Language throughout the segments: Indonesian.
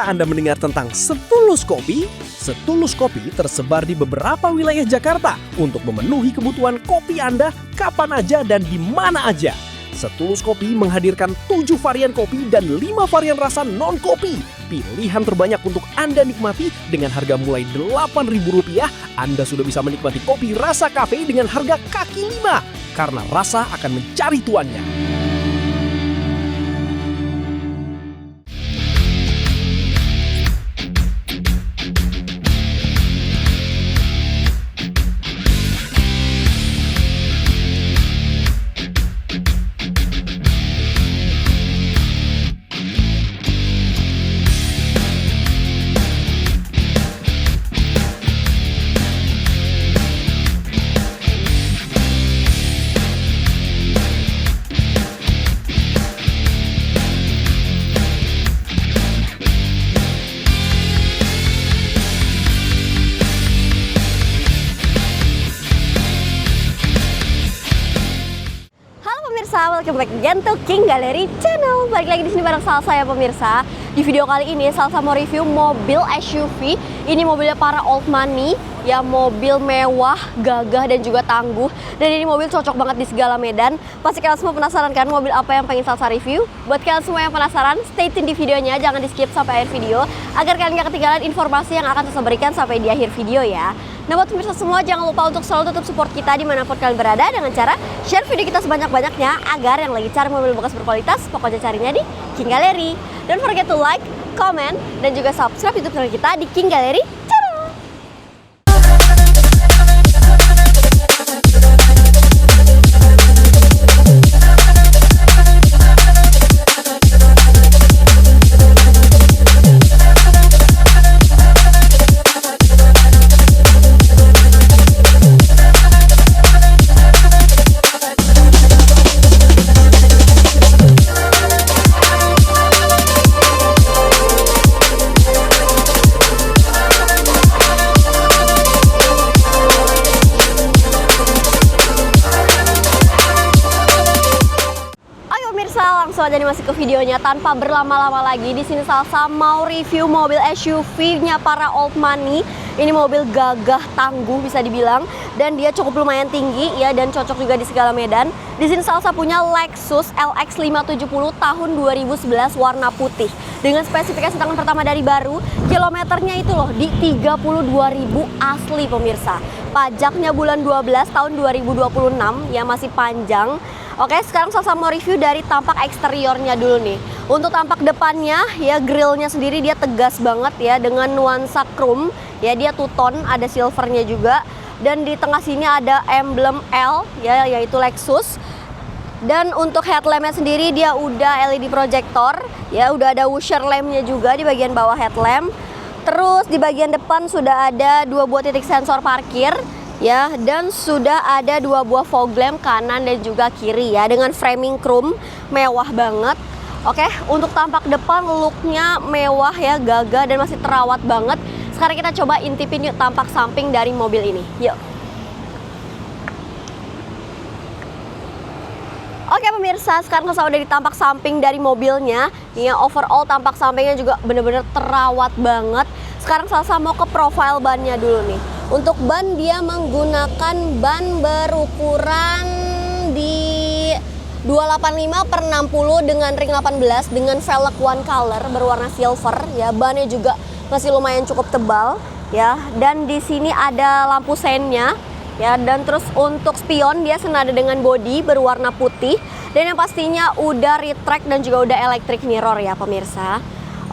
Pernahkah Anda mendengar tentang Setulus Kopi? Setulus Kopi tersebar di beberapa wilayah Jakarta untuk memenuhi kebutuhan kopi Anda kapan aja dan di mana aja. Setulus Kopi menghadirkan 7 varian kopi dan 5 varian rasa non-kopi. Pilihan terbanyak untuk Anda nikmati dengan harga mulai Rp8.000. Anda sudah bisa menikmati kopi rasa kafe dengan harga kaki 5. Karena rasa akan mencari tuannya. Welcome back again to King Gallery Channel. Balik lagi di sini bareng Salsa ya pemirsa. Di video kali ini Salsa mau review mobil SUV. Ini mobilnya para old money, ya, mobil mewah, gagah dan juga tangguh. Dan ini mobil cocok banget di segala medan. Pasti kalian semua penasaran kan mobil apa yang pengen Salsa review? Buat kalian semua yang penasaran, stay tune di videonya, jangan di skip sampai akhir video agar kalian gak ketinggalan informasi yang akan Salsa berikan sampai di akhir video ya. Nah buat pemirsa semua, jangan lupa untuk selalu tetap support kita dimanapun kalian berada dengan cara share video kita sebanyak-banyaknya agar yang lagi cari mobil bekas berkualitas, pokoknya carinya di King Gallery. Don't forget to like, comment, dan juga subscribe YouTube channel kita di King Gallery Channel. Langsung aja nih masuk ke videonya tanpa berlama-lama lagi. Di sini Salsa mau review mobil SUV-nya para old money. Ini mobil gagah tangguh bisa dibilang dan dia cukup lumayan tinggi ya dan cocok juga di segala medan. Di sini Salsa punya Lexus LX 570 tahun 2011 warna putih dengan spesifikasi tangan pertama dari baru. Kilometernya itu loh di 32.000 asli pemirsa. Pajaknya bulan 12 tahun 2026 ya, masih panjang. Oke, sekarang Salsa mau review dari tampak eksteriornya dulu nih. Untuk tampak depannya ya, grillnya sendiri dia tegas banget ya dengan nuansa chrome. Ya, dia two-tone, ada silvernya juga. Dan di tengah sini ada emblem L ya, yaitu Lexus. Dan untuk headlampnya sendiri dia udah LED projector. Ya, udah ada washer lampnya juga di bagian bawah headlamp. Terus di bagian depan sudah ada 2 buah titik sensor parkir. Ya, dan sudah ada 2 buah fog lamp kanan dan juga kiri ya dengan framing chrome mewah banget. Oke, untuk tampak depan looknya mewah ya, gagah dan masih terawat banget. Sekarang kita coba intipin yuk tampak samping dari mobil ini. Yuk. Oke pemirsa, sekarang Salsa udah di tampak samping dari mobilnya. Ya, overall tampak sampingnya juga bener-bener terawat banget. Sekarang Salsa mau ke profile bannya dulu nih. Untuk ban dia menggunakan ban berukuran di 285/60 dengan ring 18 dengan velg one color berwarna silver ya. Bannya juga masih lumayan cukup tebal ya. Dan di sini ada lampu seinnya ya, dan terus untuk spion dia senada dengan bodi berwarna putih dan yang pastinya udah retract dan juga udah electric mirror ya pemirsa.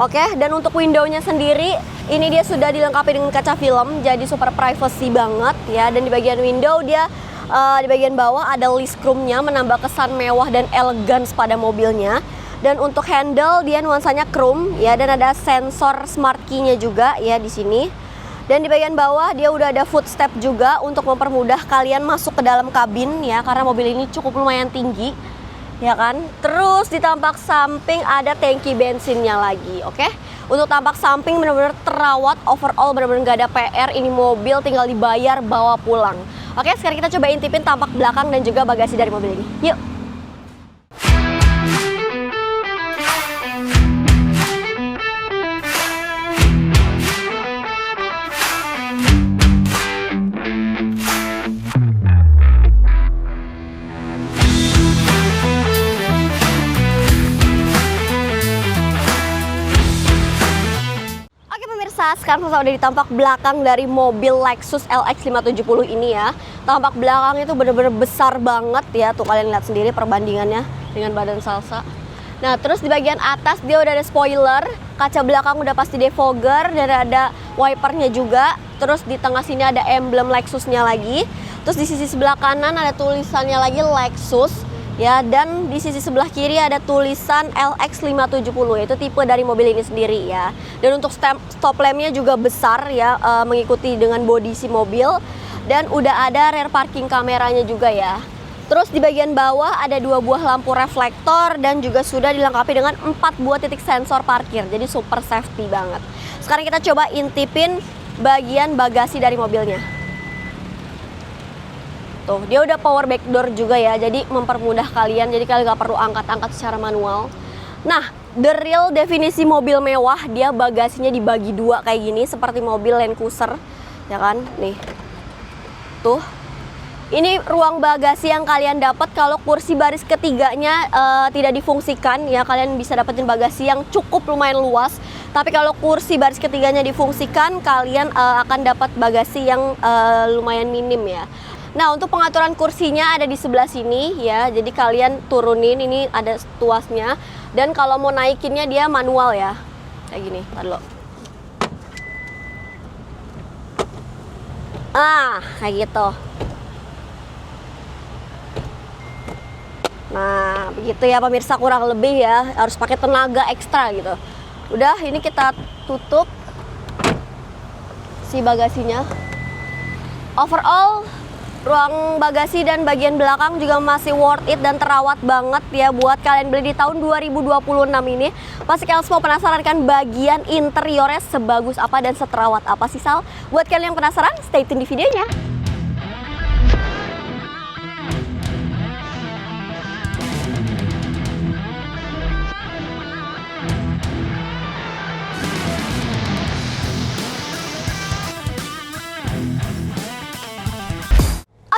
Oke, dan untuk windownya sendiri ini dia sudah dilengkapi dengan kaca film, jadi super privacy banget ya. Dan di bagian window dia di bagian bawah ada list chrome-nya menambah kesan mewah dan elegan pada mobilnya. Dan untuk handle dia nuansanya chrome ya, dan ada sensor smart key-nya juga ya di sini. Dan di bagian bawah dia udah ada footstep juga untuk mempermudah kalian masuk ke dalam kabin ya, karena mobil ini cukup lumayan tinggi. Ya kan, terus di tampak samping ada tangki bensinnya lagi. Oke, untuk tampak samping benar-benar terawat, overall benar-benar gak ada PR. Ini mobil tinggal dibayar bawa pulang. Oke, sekarang kita coba intipin tampak belakang dan juga bagasi dari mobil ini. Yuk. pemirsa, sekarang saya udah di tampak belakang dari mobil Lexus LX 570 ini ya. Tampak belakang itu bener-bener besar banget ya. Tuh kalian lihat sendiri perbandingannya dengan badan Salsa. Nah, terus di bagian atas dia udah ada spoiler, kaca belakang udah pasti defogger, dan ada wipernya juga. Terus di tengah sini ada emblem Lexusnya lagi. Terus di sisi sebelah kanan ada tulisannya lagi Lexus ya, dan di sisi sebelah kiri ada tulisan LX 570, itu tipe dari mobil ini sendiri ya. Dan untuk stop lampnya juga besar ya, mengikuti dengan bodi si mobil, dan udah ada rear parking kameranya juga ya. Terus di bagian bawah ada 2 buah lampu reflektor dan juga sudah dilengkapi dengan 4 buah titik sensor parkir. Jadi super safety banget. Sekarang kita coba intipin bagian bagasi dari mobilnya. Tuh, dia udah power back door juga ya. Jadi mempermudah kalian. Jadi kalian gak perlu angkat-angkat secara manual. Nah, the real definisi mobil mewah, dia bagasinya dibagi 2 kayak gini, seperti mobil Land Cruiser, ya kan? Nih. Tuh. Ini ruang bagasi yang kalian dapat kalau kursi baris ketiganya tidak difungsikan ya. Kalian bisa dapetin bagasi yang cukup lumayan luas. Tapi kalau kursi baris ketiganya difungsikan, kalian akan dapat bagasi yang lumayan minim ya. Nah, untuk pengaturan kursinya ada di sebelah sini ya. Jadi kalian turunin, ini ada tuasnya. Dan kalau mau naikinnya dia manual ya. Kayak gini, ntar dulu. Kayak gitu. Nah, begitu ya pemirsa, kurang lebih ya, harus pakai tenaga ekstra gitu. Udah, ini kita tutup si bagasinya. Overall, ruang bagasi dan bagian belakang juga masih worth it dan terawat banget ya buat kalian beli di tahun 2026 ini. Pasti kalian semua penasaran kan bagian interiornya sebagus apa dan seterawat apa sih Sal? Buat kalian yang penasaran, stay tune di videonya.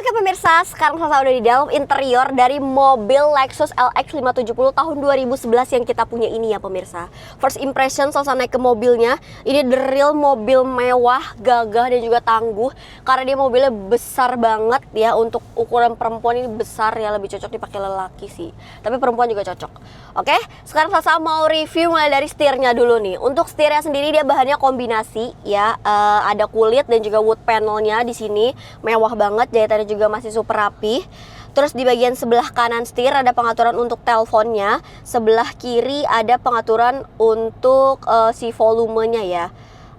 Oke pemirsa, sekarang saya udah di dalam interior dari mobil Lexus LX 570 tahun 2011 yang kita punya ini ya pemirsa. First impression Salsa naik ke mobilnya, ini the real mobil mewah, gagah dan juga tangguh. Karena dia mobilnya besar banget ya, untuk ukuran perempuan ini besar ya, lebih cocok dipakai lelaki sih. Tapi perempuan juga cocok. Oke, sekarang Salsa mau review mulai dari setirnya dulu nih. Untuk setirnya sendiri dia bahannya kombinasi ya, ada kulit dan juga wood panelnya di sini, mewah banget, jahitannya juga masih super rapi. Terus di bagian sebelah kanan setir ada pengaturan untuk teleponnya, sebelah kiri ada pengaturan untuk si volumenya ya,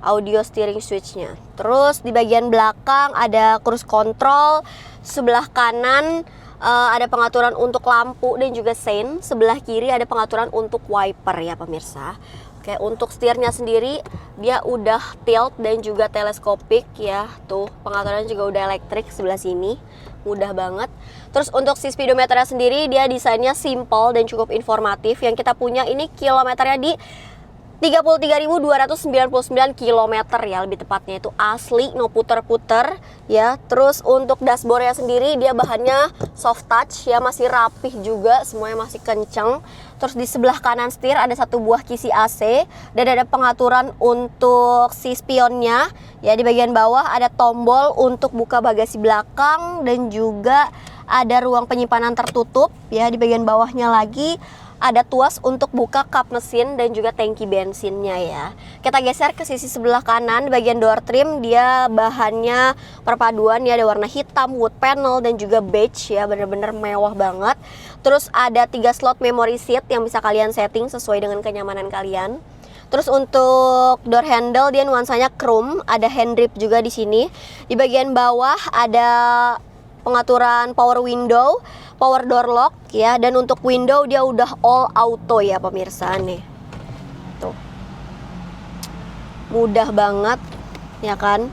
audio steering switchnya. Terus di bagian belakang ada cruise control, sebelah kanan ada pengaturan untuk lampu dan juga sein, sebelah kiri ada pengaturan untuk wiper ya pemirsa. Oke, untuk setirnya sendiri dia udah tilt dan juga teleskopik ya. Tuh, pengaturannya juga udah elektrik sebelah sini. Mudah banget. Terus untuk si speedometernya sendiri dia desainnya simple dan cukup informatif. Yang kita punya ini kilometernya di 33.299 km ya, lebih tepatnya itu asli, no puter-puter ya. Terus untuk dashboardnya sendiri dia bahannya soft touch ya, masih rapih juga, semuanya masih kenceng. Terus di sebelah kanan setir ada 1 buah kisi AC dan ada pengaturan untuk si spionnya ya. Di bagian bawah ada tombol untuk buka bagasi belakang dan juga ada ruang penyimpanan tertutup ya. Di bagian bawahnya lagi ada tuas untuk buka kap mesin dan juga tangki bensinnya ya. Kita geser ke sisi sebelah kanan, bagian door trim dia bahannya perpaduan ya, ada warna hitam, wood panel dan juga beige ya, bener-bener mewah banget. Terus ada 3 slot memory seat yang bisa kalian setting sesuai dengan kenyamanan kalian. Terus untuk door handle dia nuansanya chrome, ada hand grip juga di sini. Di bagian bawah ada pengaturan power window, power door lock ya, dan untuk window dia udah all auto ya pemirsa nih. Tuh. Mudah banget ya kan.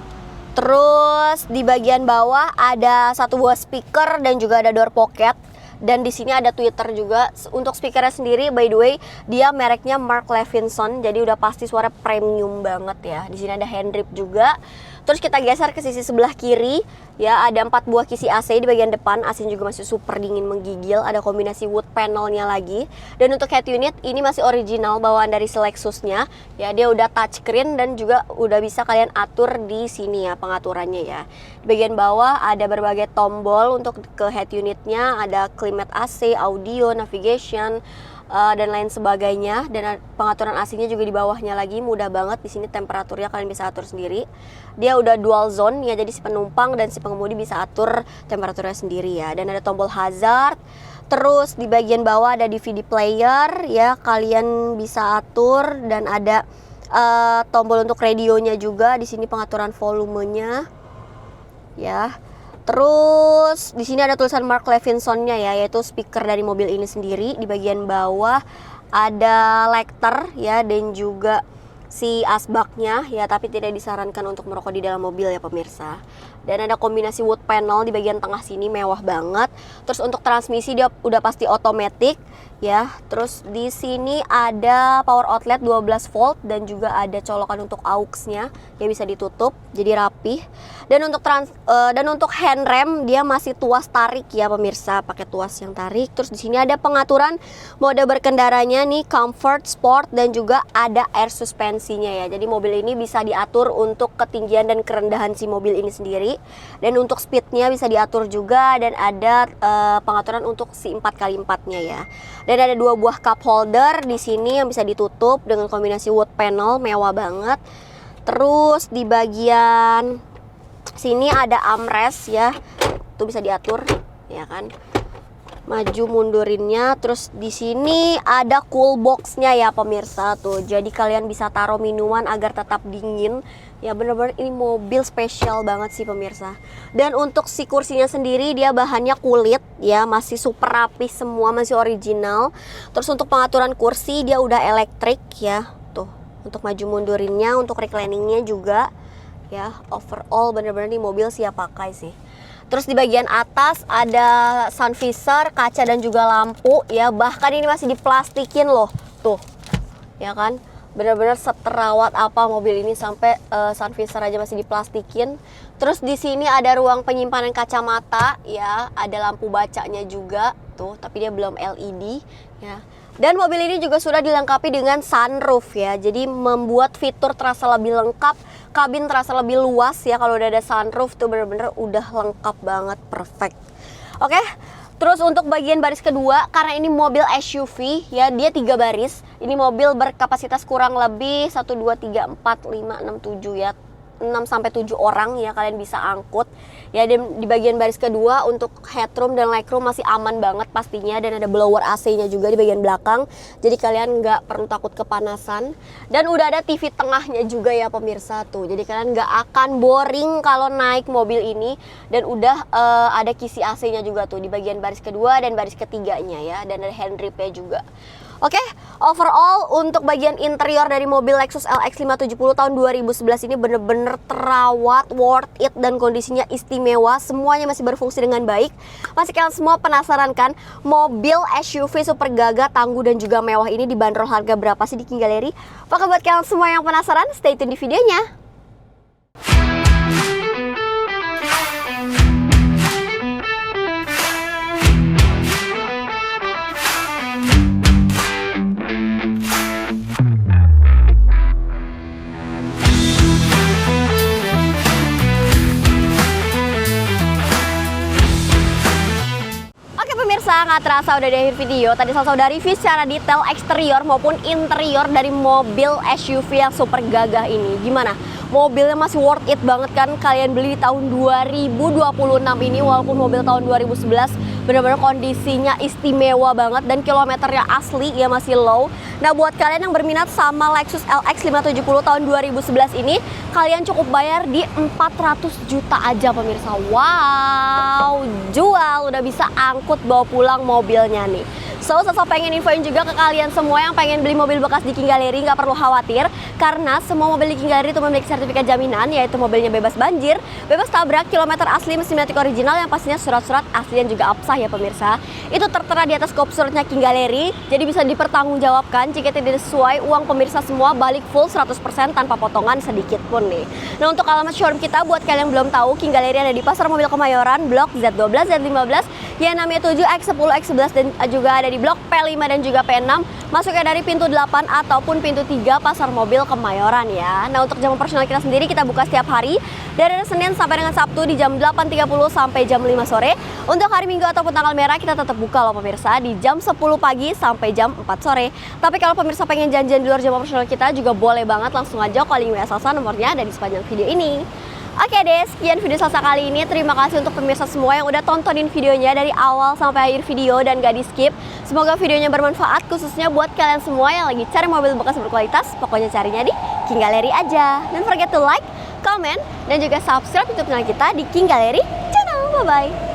Terus di bagian bawah ada 1 buah speaker dan juga ada door pocket. Dan di sini ada tweeter juga. Untuk speakernya sendiri by the way dia mereknya Mark Levinson, jadi udah pasti suara premium banget ya. Di sini ada hand grip juga. Terus kita geser ke sisi sebelah kiri, Ya, ada 4 buah kisi AC di bagian depan. AC-nya juga masih super dingin menggigil. Ada kombinasi wood panelnya lagi. Dan untuk head unit ini masih original bawaan dari Lexusnya. Ya, dia udah touchscreen dan juga udah bisa kalian atur di sini ya pengaturannya ya. Di bagian bawah ada berbagai tombol untuk ke head unitnya. Ada climate AC, audio, navigation, dan lain sebagainya. Dan pengaturan AC-nya juga di bawahnya lagi, mudah banget. Di sini temperaturnya kalian bisa atur sendiri. Dia udah dual zone ya, jadi si penumpang dan si pengemudi bisa atur temperaturnya sendiri ya. Dan ada tombol hazard. Terus di bagian bawah ada DVD player ya, kalian bisa atur. Dan ada tombol untuk radionya juga. Di sini pengaturan volumenya ya. Terus di sini ada tulisan Mark Levinson-nya ya, yaitu speaker dari mobil ini sendiri. Di bagian bawah ada lighter ya, dan juga si asbaknya ya, tapi tidak disarankan untuk merokok di dalam mobil ya pemirsa. Dan ada kombinasi wood panel di bagian tengah sini, mewah banget. Terus untuk transmisi dia udah pasti otomatis ya. Terus di sini ada power outlet 12 volt dan juga ada colokan untuk aux-nya yang bisa ditutup jadi rapih. Dan untuk handrem dia masih tuas tarik ya pemirsa, pakai tuas yang tarik. Terus di sini ada pengaturan mode berkendaranya nih, comfort, sport, dan juga ada air suspensinya ya. Jadi mobil ini bisa diatur untuk ketinggian dan kerendahan si mobil ini sendiri. Dan untuk speednya bisa diatur juga, dan ada pengaturan untuk si 4x4-nya ya. Dan ada 2 buah cup holder di sini yang bisa ditutup dengan kombinasi wood panel, mewah banget. Terus di bagian sini ada armrest ya, tuh bisa diatur ya kan, maju mundurinnya. Terus di sini ada cool box-nya ya pemirsa tuh, jadi kalian bisa taruh minuman agar tetap dingin. Ya bener-bener ini mobil spesial banget sih pemirsa. Dan untuk si kursinya sendiri dia bahannya kulit ya, masih super rapi semua, masih original. Terus untuk pengaturan kursi dia udah elektrik ya, tuh untuk maju mundurinnya, untuk recliningnya juga ya. Overall bener-bener nih mobil siap pakai sih. Terus di bagian atas ada sun visor, kaca dan juga lampu ya. Bahkan ini masih diplastikin loh, tuh ya kan. Benar-benar seterawat apa mobil ini sampai sun visor aja masih diplastikin. Terus di sini ada ruang penyimpanan kacamata ya, ada lampu bacanya juga tuh, tapi dia belum LED ya. Dan mobil ini juga sudah dilengkapi dengan sunroof ya, jadi membuat fitur terasa lebih lengkap, kabin terasa lebih luas ya. Kalau udah ada sunroof tuh bener-bener udah lengkap banget, perfect. Oke. Terus untuk bagian baris kedua, karena ini mobil SUV ya, dia 3 baris. Ini mobil berkapasitas kurang lebih 1, 2, 3, 4, 5, 6, 7 ya, 6-7 orang ya kalian bisa angkut ya. Dan di bagian baris kedua untuk headroom dan legroom masih aman banget pastinya. Dan ada blower AC-nya juga di bagian belakang, jadi kalian nggak perlu takut kepanasan. Dan udah ada TV tengahnya juga ya pemirsa tuh, jadi kalian nggak akan boring kalau naik mobil ini. Dan udah ada kisi AC-nya juga tuh di bagian baris kedua dan baris ketiganya ya, dan ada handripnya juga. Oke, overall untuk bagian interior dari mobil Lexus LX 570 tahun 2011 ini bener-bener terawat, worth it, dan kondisinya istimewa. Semuanya masih berfungsi dengan baik. Masih kalian semua penasaran kan, mobil SUV super gagah, tangguh, dan juga mewah ini dibanderol harga berapa sih di King Gallery? Pokoknya buat kalian semua yang penasaran, stay tune di videonya. Nggak terasa udah di akhir video. Tadi Salsa udah review secara detail eksterior maupun interior dari mobil SUV yang super gagah ini. Gimana? Mobilnya masih worth it banget kan kalian beli di tahun 2026 ini, walaupun mobil tahun 2011 benar-benar kondisinya istimewa banget dan kilometernya asli ya masih low. Nah buat kalian yang berminat sama Lexus LX 570 tahun 2011 ini, kalian cukup bayar di 400 juta aja pemirsa. Wow, jual, udah bisa angkut bawa pulang mobilnya nih. So, Salsa pengen infoin juga ke kalian semua yang pengen beli mobil bekas di King Gallery, nggak perlu khawatir karena semua mobil di King Gallery itu memiliki sertifikat jaminan, yaitu mobilnya bebas banjir, bebas tabrak, kilometer asli, mesin matic original yang pastinya surat-surat asli dan juga absah ya pemirsa. Itu tertera di atas kop suratnya King Gallery, jadi bisa dipertanggungjawabkan jika tidak sesuai, uang pemirsa semua balik full 100% tanpa potongan sedikit pun nih. Nah, untuk alamat showroom kita buat kalian yang belum tahu, King Gallery ada di Pasar Mobil Kemayoran, Blok Z12, Z15, yang namanya 7, X10, X11 dan juga ada di Blok P5 dan juga P6. Masuknya dari pintu 8 ataupun pintu 3 Pasar Mobil Kemayoran ya. Nah, untuk jam operasional kita sendiri kita buka setiap hari dari Senin sampai dengan Sabtu di jam 8.30 sampai jam 5 sore. Untuk hari Minggu ataupun tanggal merah kita tetap buka loh pemirsa di jam 10 pagi sampai jam 4 sore. Tapi kalau pemirsa pengen janjian di luar jam operasional kita juga boleh banget, langsung aja calling WA Salsa, nomornya ada di sepanjang video ini. Oke deh, sekian video Salsa kali ini. Terima kasih untuk pemirsa semua yang udah tontonin videonya dari awal sampai akhir video dan gak di skip. Semoga videonya bermanfaat khususnya buat kalian semua yang lagi cari mobil bekas berkualitas. Pokoknya carinya di King Gallery aja. Don't forget to like, comment, dan juga subscribe YouTube channel kita di King Gallery channel. Bye-bye.